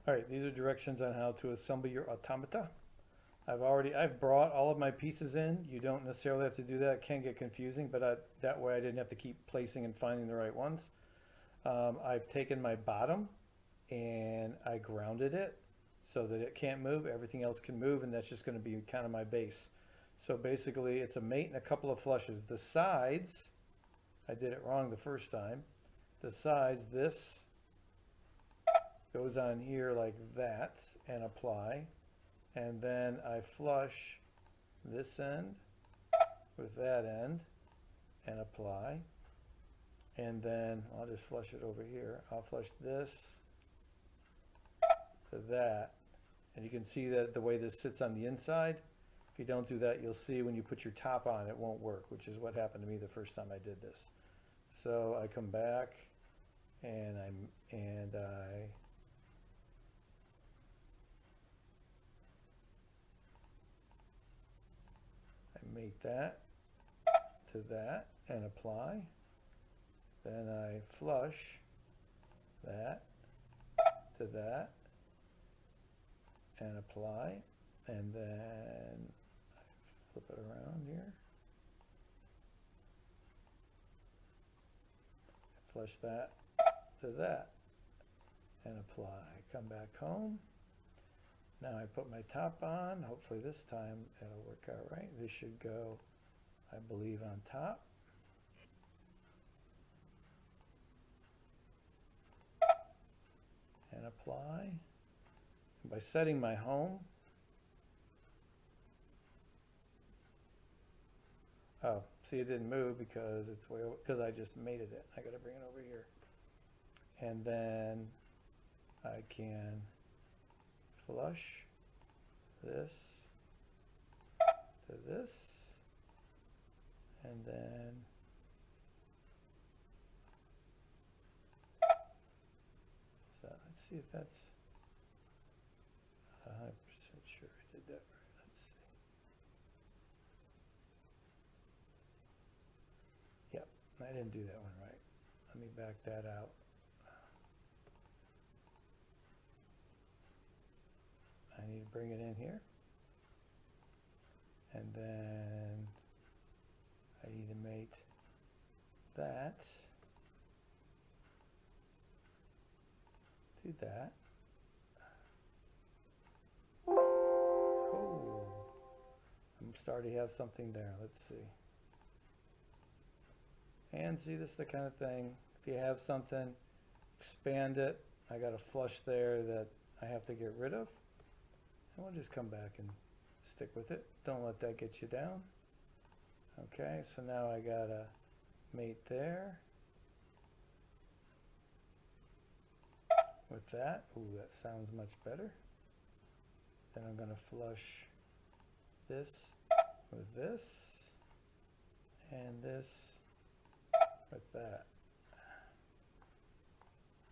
All right, these are directions on how to assemble your automata. I've brought all of my pieces in. You don't necessarily have to do that. It can get confusing, but that way I didn't have to keep placing and finding the right ones. I've taken my bottom and I grounded it so that it can't move. Everything else can move, and that's just going to be kind of my base. So basically, it's a mate and a couple of flushes. The sides, I did it wrong the first time. The sides, this goes on here like that and apply. And then I flush this end with that end and apply. And then I'll just flush it over here. I'll flush this to that. And you can see that the way this sits on the inside. If you don't do that, you'll see when you put your top on, it won't work, which is what happened to me the first time I did this. So I come back and I mate that to that and apply. Then I flush that to that and apply. And then I flip it around here. Flush that to that and apply. Come back home. Now I put my top on. Hopefully this time it'll work out right. This should go, I believe, on top. And apply. And by setting my home, oh, see, it didn't move because it's way over, because I just mated it. I got to bring it over here. And then I can flush this to this, and then so let's see if that's 100% sure I did that right. Let's see. Yep, I didn't do that one right. Let me back that out. I need to bring it in here. And then I need to mate that to that. Oh, I'm starting to have something there. Let's see. And see, this is the kind of thing, if you have something, expand it. I got a flush there that I have to get rid of. And we'll just come back and stick with it. Don't let that get you down. Okay, so now I got a mate there with that. Ooh, that sounds much better. Then I'm going to flush this with this and this with that.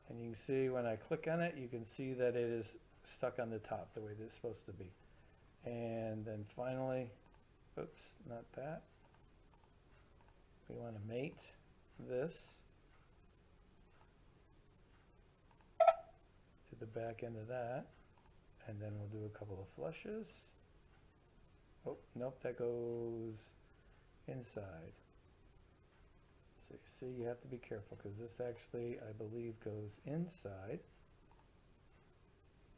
And you can see when I click on it, you can see that it is stuck on the top the way that it's supposed to be. And then finally, oops, not that. We want to mate this to the back end of that. And then we'll do a couple of flushes. Oh, nope, that goes inside. So you see, you have to be careful because this actually, I believe, goes inside.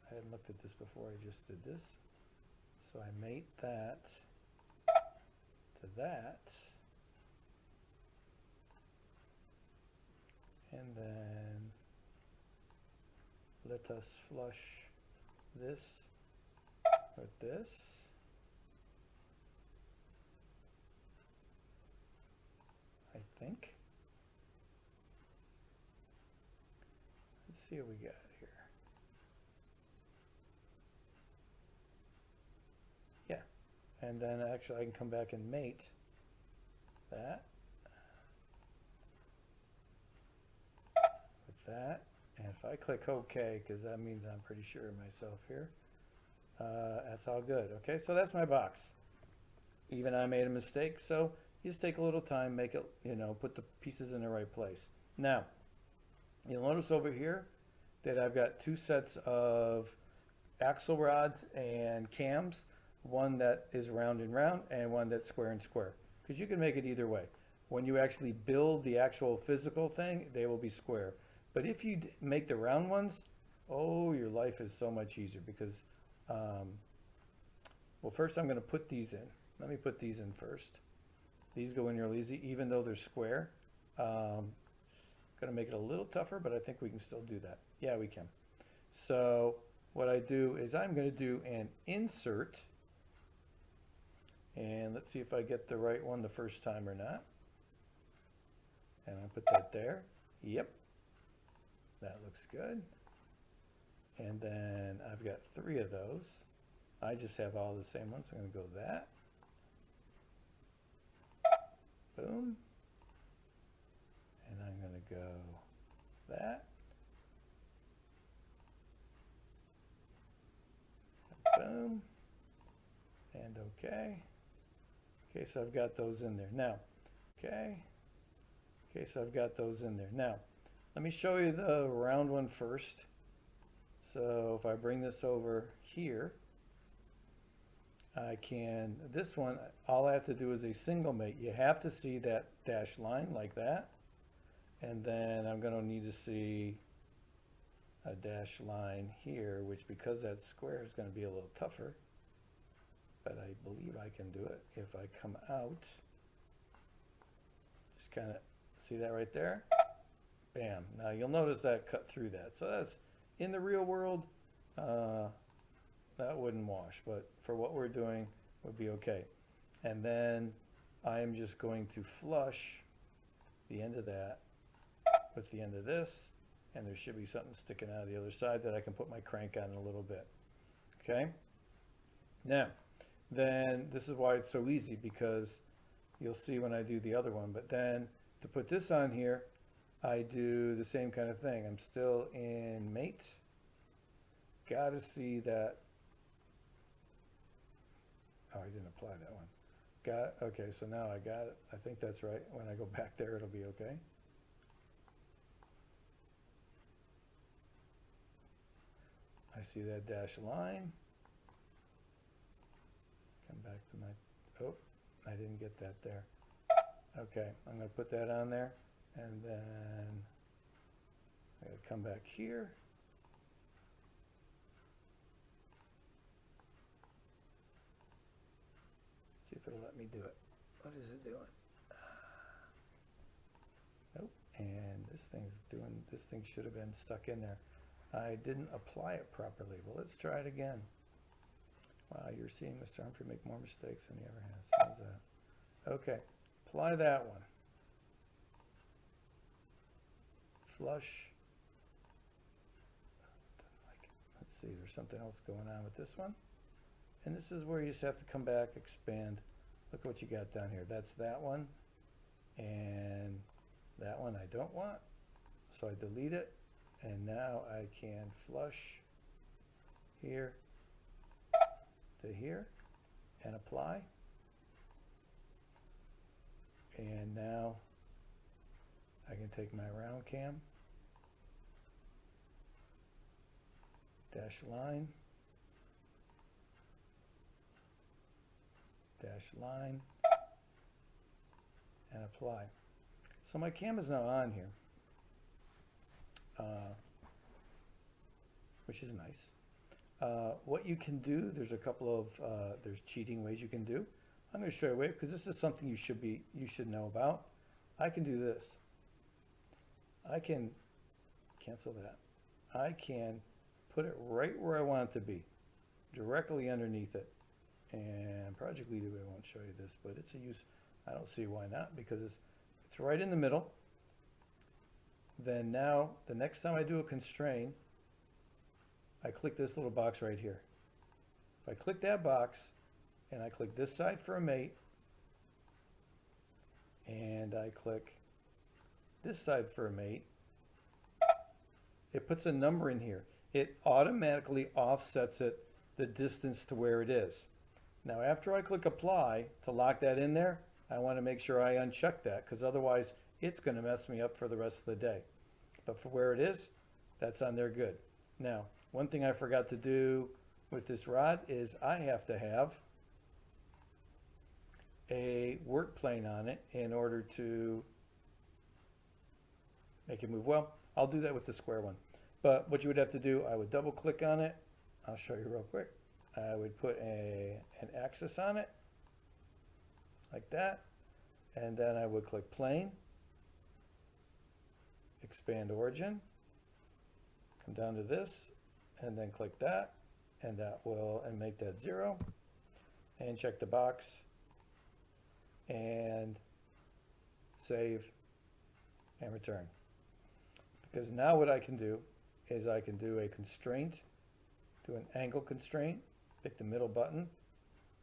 I hadn't looked at this before, I just did this. So I mate that to that. And then let us flush this with this. I think. Let's see what we got here. Yeah, and then actually I can come back and mate that with that. And if I click OK, because that means I'm pretty sure of myself here, that's all good. Okay, so that's my box. Even I made a mistake, so you just take a little time, make it, put the pieces in the right place. Now, you'll notice over here, that I've got two sets of axle rods and cams, one that is round and round and one that's square and square. Because you can make it either way. When you actually build the actual physical thing, they will be square. But if you make the round ones, oh, your life is so much easier because, well, first I'm going to put these in. Let me put these in first. These go in real easy, even though they're square. Going to make it a little tougher, but I think we can still do that. Yeah, we can. So what I do is I'm going to do an insert. And let's see if I get the right one the first time or not. And I put that there. Yep. That looks good. And then I've got 3 of those. I just have all the same ones. I'm going to go that. Boom. And I'm going to go that. Boom. And okay. Okay, so I've got those in there. Now, okay. Okay, so I've got those in there. Now, let me show you the round one first. So if I bring this over here, I can, this one, all I have to do is a single mate. You have to see that dashed line like that. And then I'm going to need to see a dashed line here, which because that's square is going to be a little tougher. But I believe I can do it if I come out. Just kind of see that right there? Bam. Now you'll notice that cut through that. So that's, in the real world, that wouldn't wash, but for what we're doing, would be okay. And then I am just going to flush the end of that with the end of this, and there should be something sticking out of the other side that I can put my crank on in a little bit. Okay? Now, then this is why it's so easy, because you'll see when I do the other one, but then to put this on here, I do the same kind of thing. I'm still in mate. Gotta see that. Oh, I didn't apply that one. Okay, so now I got it. I think that's right. When I go back there, it'll be okay. I see that dashed line. Come back to my, oh, I didn't get that there. Okay, I'm going to put that on there, and then I'm going to come back here. See if it'll let me do it. What is it doing? Nope. And this thing should have been stuck in there. I didn't apply it properly. Well, let's try it again. Wow, you're seeing Mr. Humphrey make more mistakes than he ever has. How's that? Okay, apply that one. Flush. Doesn't like it. Let's see, there's something else going on with this one. And this is where you just have to come back, expand. Look what you got down here. That's that one. And that one I don't want. So I delete it. And now I can flush here to here and apply. And now I can take my round cam, dash line, dash line, and apply. So my cam is now on here, which is nice. What you can do, there's a couple of there's cheating ways you can do. I'm going to show you a way, because this is something you should know about. I can do this. I can cancel that. I can put it right where I want it to be, directly underneath it. And Project Leadaway won't show you this, but it's a use. I don't see why not, because it's right in the middle. Then now, the next time I do a constrain, I click this little box right here. If I click that box, and I click this side for a mate, and I click this side for a mate, it puts a number in here. It automatically offsets it the distance to where it is. Now after I click apply to lock that in there, I want to make sure I uncheck that, because otherwise it's going to mess me up for the rest of the day. But for where it is, That's on there good. Now, one thing I forgot to do with this rod is I have to have a work plane on it in order to make it move. Well, I'll do that with the square one. But what you would have to do, I would double click on it. I'll show you real quick. I would put an axis on it, like that. And then I would click plane, expand origin, come down to this, and then click that, and that will, and make that 0. And check the box, and save, and return. Because now what I can do is I can do a constraint, do an angle constraint, pick the middle button.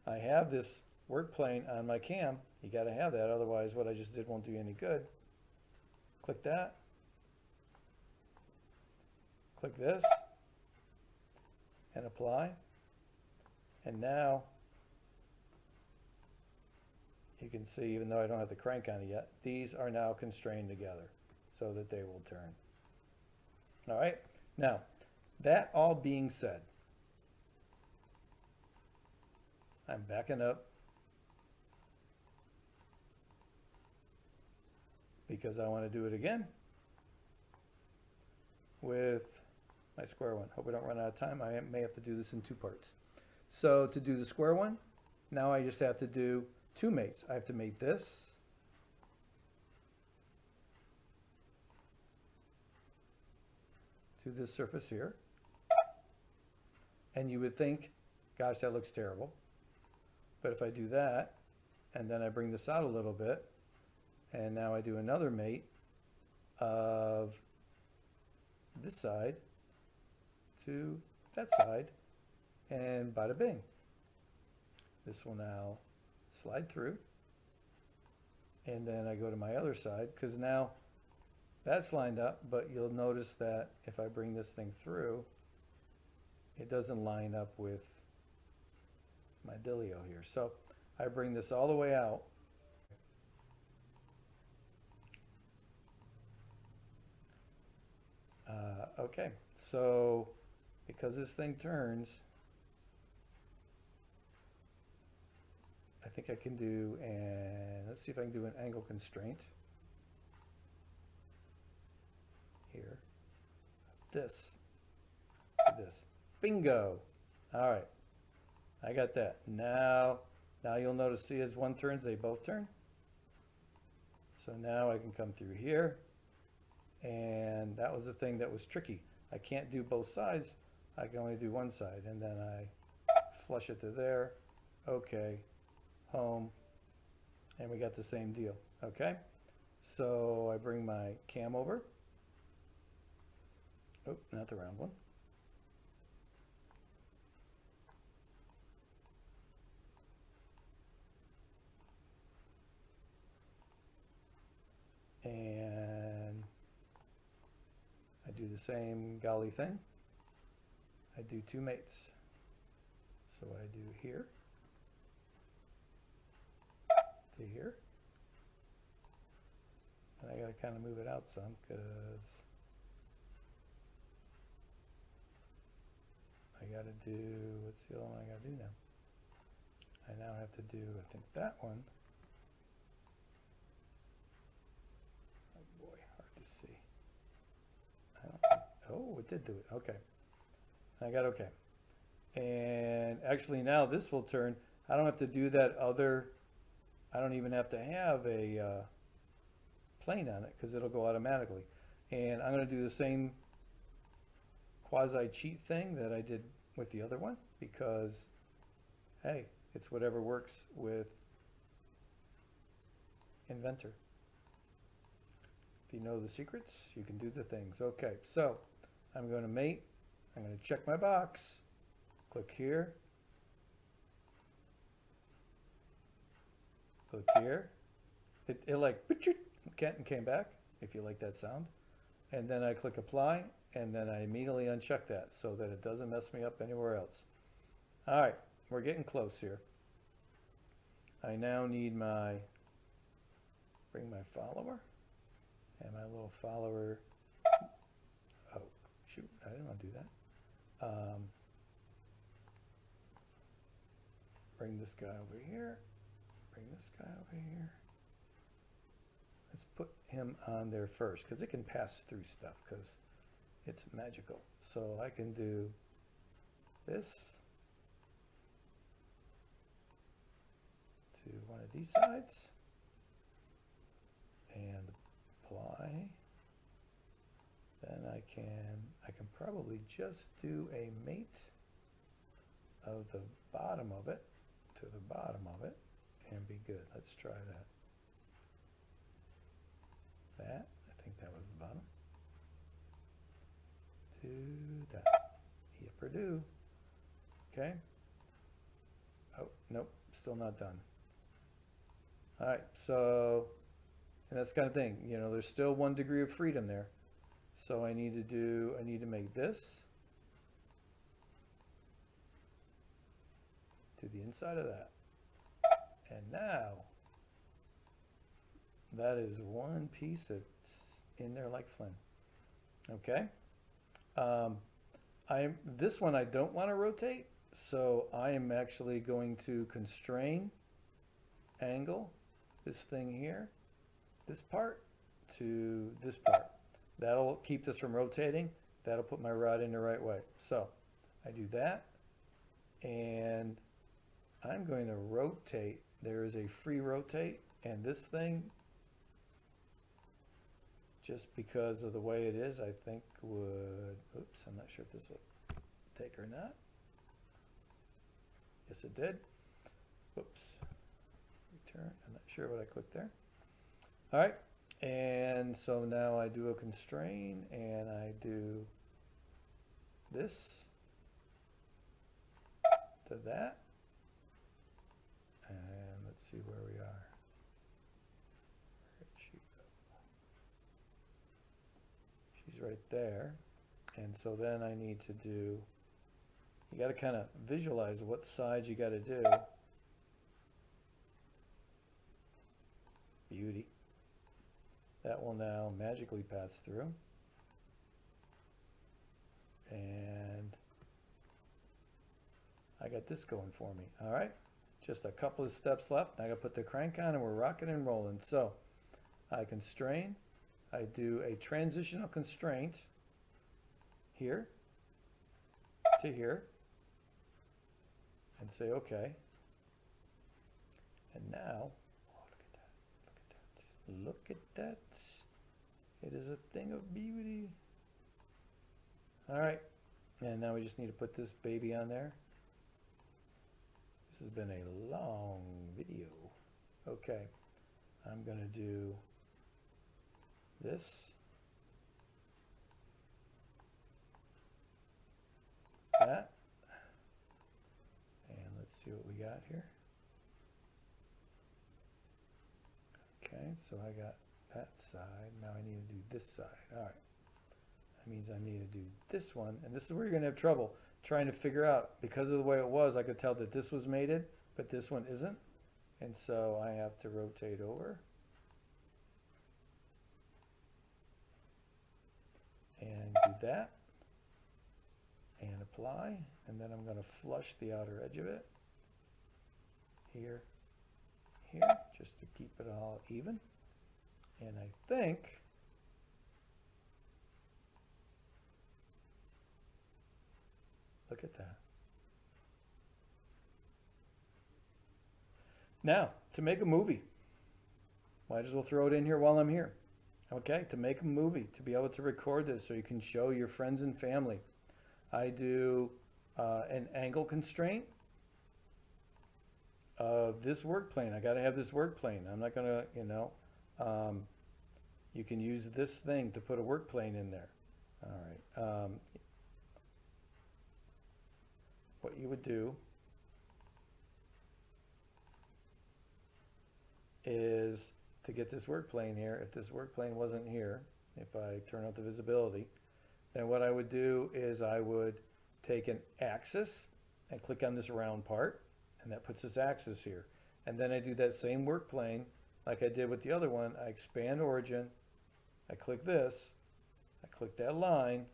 I have this work plane on my cam. You got to have that, otherwise what I just did won't do you any good. Click that. Click this, and apply. And now you can see, even though I don't have the crank on it yet, these are now constrained together so that they will turn. All right, now that all being said, I'm backing up because I want to do it again with my square one. Hope we don't run out of time. I may have to do this in 2 parts. So to do the square one, now I just have to do 2 mates. I have to mate this to this surface here. And you would think, gosh, that looks terrible. But if I do that, and then I bring this out a little bit, and now I do another mate of this side to that side, and bada bing. This will now slide through, and then I go to my other side, because now that's lined up, but you'll notice that if I bring this thing through, it doesn't line up with my dealio here. So I bring this all the way out. Okay, so because this thing turns, I think I can do, and let's see if I can do an angle constraint here. This, bingo. All right, I got that. Now you'll notice, see, as one turns, they both turn. So now I can come through here, and that was the thing that was tricky. I can't do both sides. I can only do one side, and then I flush it to there. Okay, home, and we got the same deal. Okay, so I bring my cam over. Oh, not the round one. And I do the same golly thing. I do 2 mates. So I do here to here. And I got to kind of move it out some, because I got to do, what's the other one I got to do now? I now have to do, I think, that one. Oh boy, hard to see. I don't think, oh, it did do it. Okay. I got okay. And actually now this will turn. I don't have to do that other, I don't even have to have a plane on it, because it'll go automatically. And I'm going to do the same quasi-cheat thing that I did with the other one, because, hey, it's whatever works with Inventor. If you know the secrets, you can do the things. Okay, so I'm going to mate. I'm going to check my box. Click here. Click here. It like came back, if you like that sound. And then I click apply, and then I immediately uncheck that so that it doesn't mess me up anywhere else. All right, we're getting close here. I now need bring my follower, and my little follower, oh shoot, I didn't want to do that. Bring this guy over here. Bring this guy over here. Let's put him on there first, because it can pass through stuff, because it's magical. So I can do this to one of these sides and apply. Then I can probably just do a mate of the bottom of it to the bottom of it and be good. Let's try that. That, I think that was the bottom. To that. Yipper do. Okay. Oh, nope, still not done. All right, so, and that's the kind of thing, you know, there's still 1 degree of freedom there. So I need to make this to the inside of that. And now, that is one piece that's in there like Flynn. Okay. This one I don't want to rotate, so I am actually going to constrain angle this thing here, this part to this part. That'll keep this from rotating. That'll put my rod in the right way. So I do that, and I'm going to rotate. There is a free rotate, and this thing, just because of the way it is, I think would, oops, I'm not sure if this will take or not. Yes, it did. Whoops. Return. I'm not sure what I clicked there. All right. And so now I do a constrain, and I do this to that. And let's see where we are. Where'd she go? She's right there. And so then I need to do, you got to kind of visualize what sides you got to do. Beauty. That will now magically pass through. And I got this going for me. All right, just a couple of steps left. Now I got to put the crank on and we're rocking and rolling. So I constrain. I do a transitional constraint here to here and say okay. And now, look at that. It is a thing of beauty. All right, and now we just need to put this baby on there. This has been a long video. Okay, I'm gonna do this. That. And let's see what we got here. Okay, so I got that side. Now I need to do this side. All right. That means I need to do this one. And this is where you're going to have trouble trying to figure out. Because of the way it was, I could tell that this was mated, but this one isn't. And so I have to rotate over. And do that. And apply. And then I'm going to flush the outer edge of it. Here. Here, just to keep it all even. And I think look at that. Now, to make a movie, might as well throw it in here while I'm here. Okay, to make a movie, to be able to record this so you can show your friends and family. I do an angle constraint of this work plane. I got to have this work plane. I'm not going to, you know, you can use this thing to put a work plane in there. All right. What you would do is to get this work plane here, if this work plane wasn't here, if I turn out the visibility, then what I would do is I would take an axis and click on this round part. And that puts this axis here. And then I do that same work plane like I did with the other one. I expand origin. I click this. I click that line.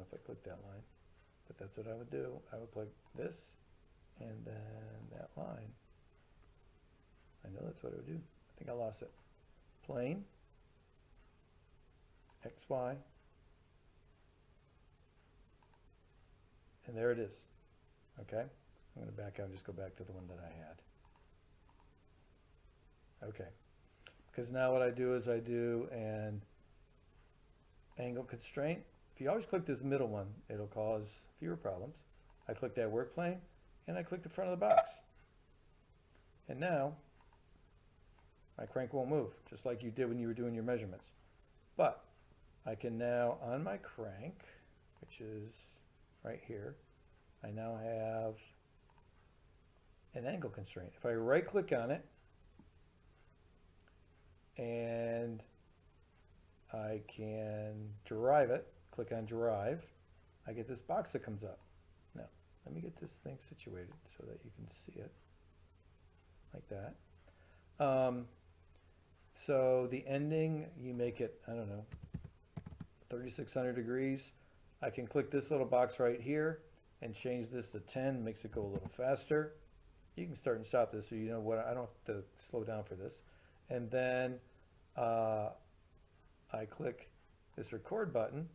if I click that line, but that's what I would do. I would click this and then that line. I know that's what I would do. I think I lost it. Plane, XY, and there it is. Okay, I'm going to back out and just go back to the one that I had. Okay, because now what I do is I do an angle constraint. If you always click this middle one, it'll cause fewer problems. I click that work plane and I click the front of the box. And now my crank won't move, just like you did when you were doing your measurements. But I can now, on my crank, which is right here, I now have an angle constraint. If I right click on it and I can derive it, click on derive, I get this box that comes up. Now, let me get this thing situated so that you can see it like that. So the ending, you make it, I don't know, 3,600 degrees. I can click this little box right here and change this to 10, makes it go a little faster. You can start and stop this so you know what, I don't have to slow down for this. And then I click this record button.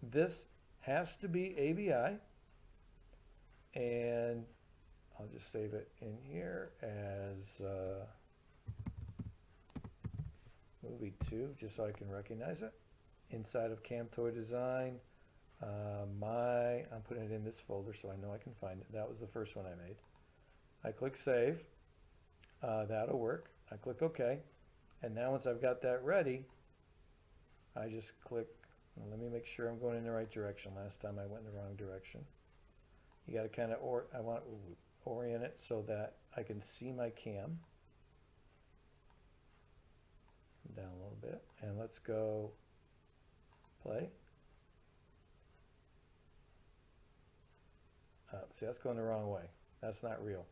This has to be AVI, and I'll just save it in here as movie 2, just so I can recognize it. Inside of Camtoy Design, I'm putting it in this folder so I know I can find it. That was the first one I made. I click save, that'll work. I click OK, and now once I've got that ready, I just click, let me make sure I'm going in the right direction. Last time I went in the wrong direction. You got to kind of, I want to orient it so that I can see my cam. Down a little bit, and let's go play. See, that's going the wrong way. That's not real.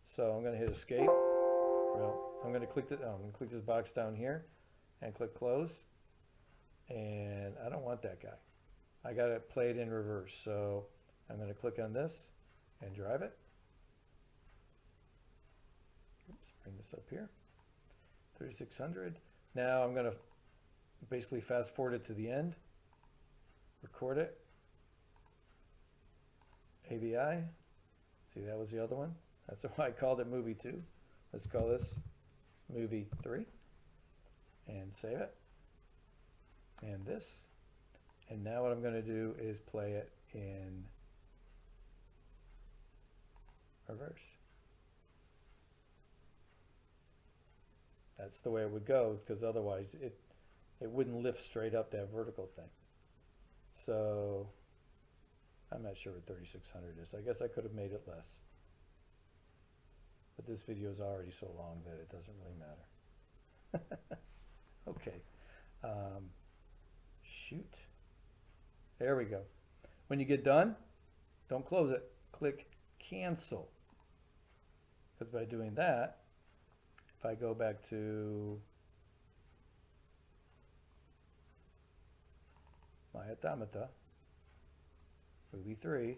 So I'm going to hit escape. Well, I'm going to click I'm going to click this box down here and click close. And I don't want that guy. I got to play it in reverse. So I'm going to click on this and drive it. Oops, bring this up here. 3,600. Now I'm going to basically fast forward it to the end, record it, AVI. See, that was the other one. That's why I called it movie 2. Let's call this movie 3 and save it. And this. And now what I'm going to do is play it in reverse. That's the way it would go, because otherwise it wouldn't lift straight up that vertical thing. So I'm not sure what 3,600 is. I guess I could have made it less. But this video is already so long that it doesn't really matter. Okay. Shoot. There we go. When you get done, don't close it. Click cancel. Because by doing that, if I go back to my automata, movie 3,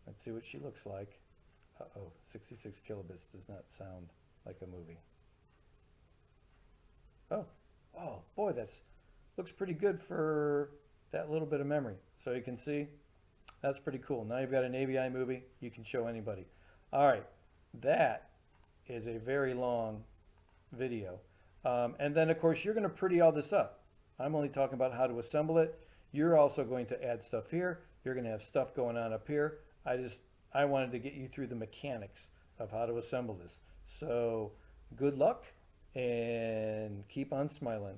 let's see what she looks like. Uh-oh, 66 kilobits does not sound like a movie. Oh boy, that's looks pretty good for that little bit of memory. So you can see, that's pretty cool. Now you've got an AVI movie you can show anybody. All right, that is a very long video. And then of course you're going to pretty all this up. I'm only talking about how to assemble it. You're also going to add stuff here. You're going to have stuff going on up here. I wanted to get you through the mechanics of how to assemble this. So good luck and keep on smiling.